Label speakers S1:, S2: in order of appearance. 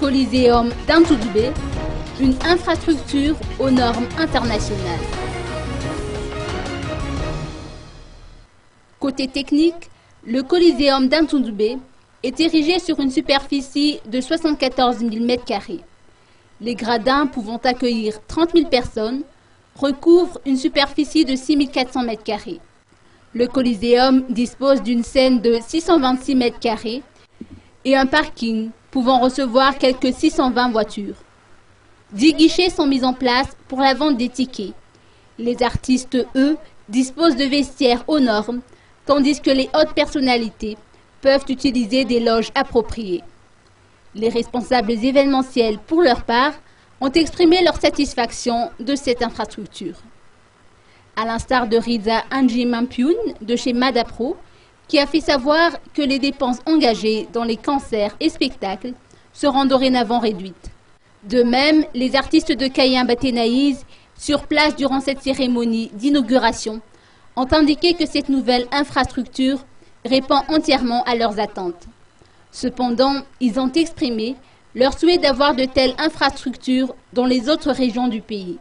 S1: Coliseum d'Antoudbé, une infrastructure aux normes internationales. Côté technique, le Coliseum d'Antoudbé est érigé sur une superficie de 74 000 m². Les gradins pouvant accueillir 30 000 personnes recouvrent une superficie de 6 400 m². Le Coliseum dispose d'une scène de 626 m² et un parking pouvant recevoir quelques 620 voitures. 10 guichets sont mis en place pour la vente des tickets. Les artistes, eux, disposent de vestiaires aux normes, tandis que les hautes personnalités peuvent utiliser des loges appropriées. Les responsables événementiels, pour leur part, ont exprimé leur satisfaction de cette infrastructure. À l'instar de Riza Anjimampiun de chez Madapro, qui a fait savoir que les dépenses engagées dans les concerts et spectacles seront dorénavant réduites. De même, les artistes de Kayen Batenaïs, sur place durant cette cérémonie d'inauguration, ont indiqué que cette nouvelle infrastructure répond entièrement à leurs attentes. Cependant, ils ont exprimé leur souhait d'avoir de telles infrastructures dans les autres régions du pays.